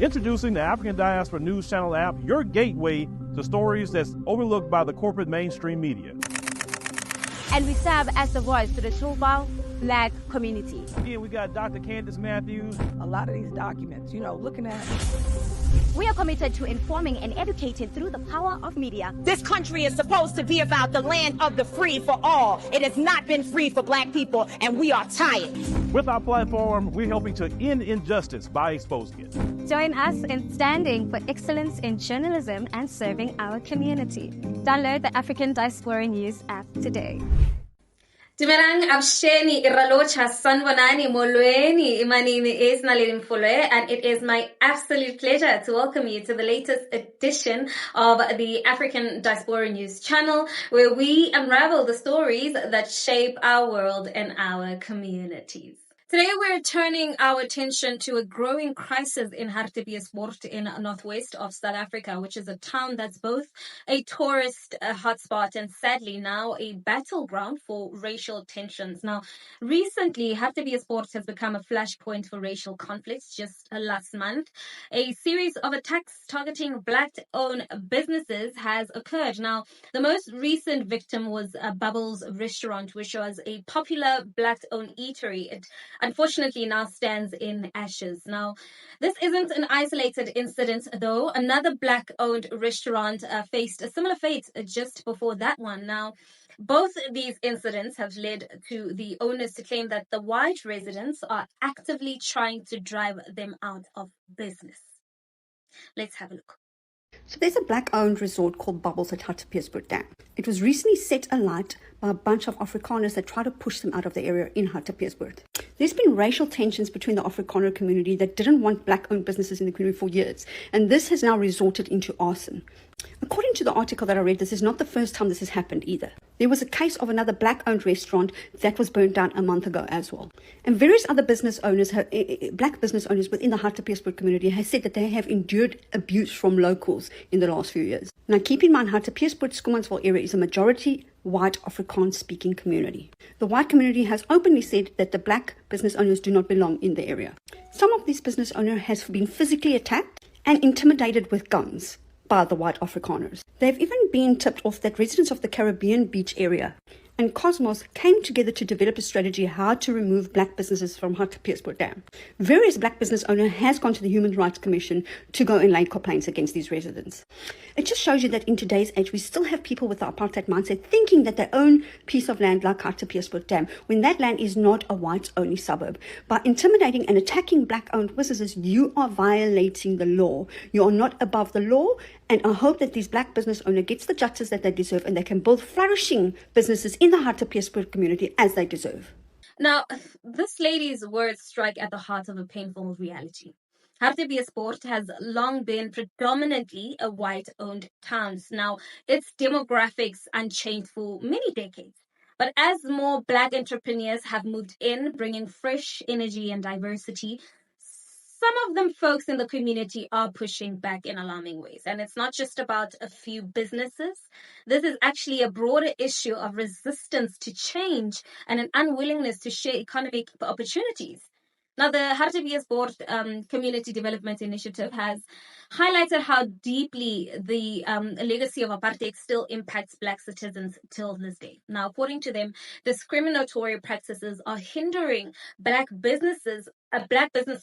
Introducing the African Diaspora News Channel app, your gateway to stories that's overlooked by the corporate mainstream media. And we serve as the voice to the Turrbal Black community. Again, we got Dr. Candace Matthews. A lot of these documents, looking at. We are committed to informing and educating through the power of media. This country is supposed to be about the land of the free for all. It has not been free for black people, and we are tired. With our platform, we're helping to end injustice by exposing it. Join us in standing for excellence in journalism and serving our community. Download the African Diaspora News app today. Dumerang absheni iralocha sanwanani molweni imanini is Nalini Mfulwe, and it is my absolute pleasure to welcome you to the latest edition of the African Diaspora News channel, where we unravel the stories that shape our world and our communities. Today, we're turning our attention to a growing crisis in Hartbeespoort in northwest of South Africa, which is a town that's both a tourist hotspot and sadly now a battleground for racial tensions. Now, recently, Hartbeespoort has become a flashpoint for racial conflicts. Just last month, a series of attacks targeting Black-owned businesses has occurred. Now, the most recent victim was Bubbles Restaurant, which was a popular Black-owned eatery. It unfortunately now stands in ashes. Now, this isn't an isolated incident, though. Another Black-owned restaurant faced a similar fate just before that one. Now, both these incidents have led to the owners to claim that the white residents are actively trying to drive them out of business. Let's have a look. So there's a Black-owned resort called Bubbles at Hartbeespoort Dam. It was recently set alight by a bunch of Afrikaners that try to push them out of the area in Hartbeespoort. There's been racial tensions between the Afrikaner community that didn't want Black-owned businesses in the community for years, and this has now resorted into arson. According to the article that I read, this is not the first time this has happened either. There was a case of another Black-owned restaurant that was burnt down a month ago as well. And various other business owners, Black business owners within the Hartbeespoort community, have said that they have endured abuse from locals in the last few years. Now, keep in mind, Hartbeespoort, Schoemansville area is a majority white Afrikaans-speaking community. The white community has openly said that the Black business owners do not belong in the area. Some of these business owners have been physically attacked and intimidated with guns by the white Afrikaners. They've even been tipped off that residents of the Caribbean Beach area and Cosmos came together to develop a strategy how to remove Black businesses from Hartbeespoort Dam. Various Black business owners has gone to the Human Rights Commission to go and lay complaints against these residents. It just shows you that in today's age, we still have people with the apartheid mindset thinking that they own a piece of land like Hartbeespoort Dam, when that land is not a white-only suburb. By intimidating and attacking Black-owned businesses, you are violating the law. You are not above the law, and I hope that these Black business owner gets the justice that they deserve and they can build flourishing businesses in the Hartbeespoort community as they deserve. Now, this lady's words strike at the heart of a painful reality. Hartbeespoort has long been predominantly a white-owned town. Now, its demographics unchanged for many decades. But as more Black entrepreneurs have moved in, bringing fresh energy and diversity, some of them folks in the community are pushing back in alarming ways. And it's not just about a few businesses. This is actually a broader issue of resistance to change and an unwillingness to share economic opportunities. Now, the Hartbeespoort Community Development Initiative has highlighted how deeply the legacy of apartheid still impacts Black citizens till this day. Now, according to them, discriminatory practices are hindering Black business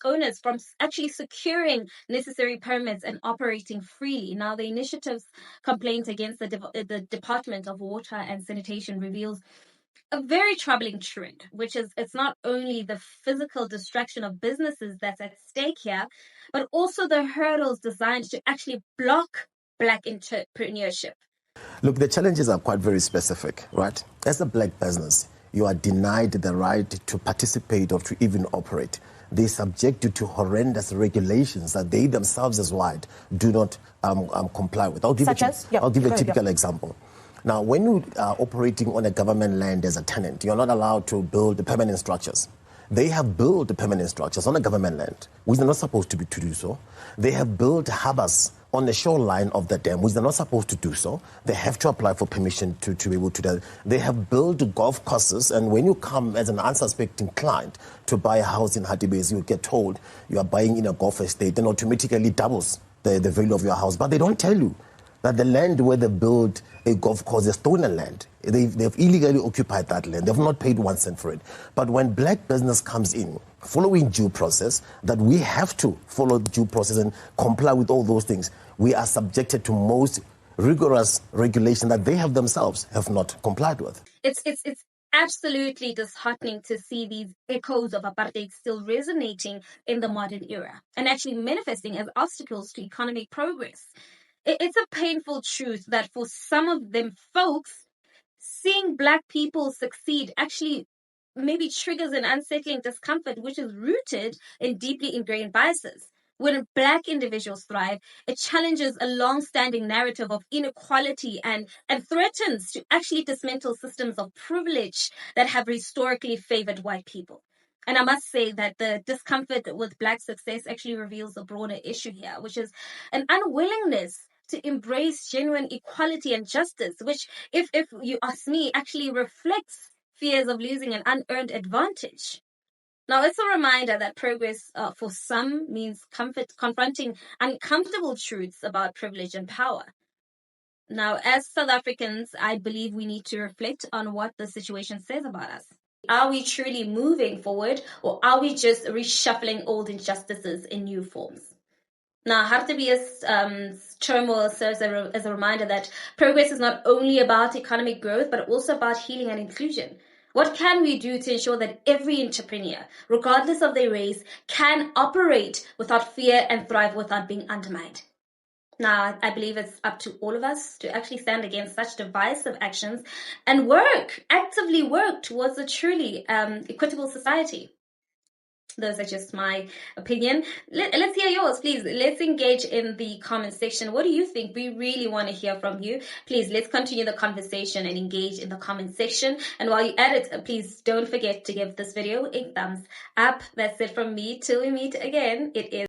owners from actually securing necessary permits and operating freely. Now, the initiative's complaint against the Department of Water and Sanitation reveals a very troubling trend, which is it's not only the physical destruction of businesses that's at stake here, but also the hurdles designed to actually block Black entrepreneurship. Look, the challenges are quite very specific, right? As a Black business, you are denied the right to participate or to even operate. They're subjected to horrendous regulations that they themselves as white do not comply with. I'll give a typical example. Now, when you are operating on a government land as a tenant, you're not allowed to build the permanent structures. They have built the permanent structures on a government land, which they're not supposed to do so. They have built harbors on the shoreline of the dam, which they're not supposed to do so. They have to apply for permission to be able to do that. They have built golf courses, and when you come as an unsuspecting client to buy a house in Hartbeespoort, you get told you are buying in a golf estate and automatically doubles the value of your house. But they don't tell you that the land where they build a golf course is stolen land. They've illegally occupied that land. They've not paid 1 cent for it. But when black business comes in, following due process, that we have to follow due process and comply with all those things, we are subjected to most rigorous regulation that they have themselves have not complied with. It's absolutely disheartening to see these echoes of apartheid still resonating in the modern era and actually manifesting as obstacles to economic progress. It's a painful truth that for some of them folks, seeing black people succeed actually maybe triggers an unsettling discomfort, which is rooted in deeply ingrained biases. When black individuals thrive, it challenges a long-standing narrative of inequality and threatens to actually dismantle systems of privilege that have historically favored white people. And I must say that the discomfort with black success actually reveals a broader issue here, which is an unwillingness to embrace genuine equality and justice, which, if you ask me, actually reflects fears of losing an unearned advantage. Now, it's a reminder that progress for some means confronting uncomfortable truths about privilege and power. Now, as South Africans, I believe we need to reflect on what the situation says about us. Are we truly moving forward, or are we just reshuffling old injustices in new forms? Now, Hartbeespoort's turmoil serves as a reminder that progress is not only about economic growth, but also about healing and inclusion. What can we do to ensure that every entrepreneur, regardless of their race, can operate without fear and thrive without being undermined? Now, I believe it's up to all of us to actually stand against such divisive actions and actively work towards a truly equitable society. Those are just my opinion. Let's hear yours, please. Let's engage in the comment section. What do you think? We really want to hear from you. Please, let's continue the conversation and engage in the comment section. And while you're at it, please don't forget to give this video a thumbs up. That's it from me. Till we meet again, it is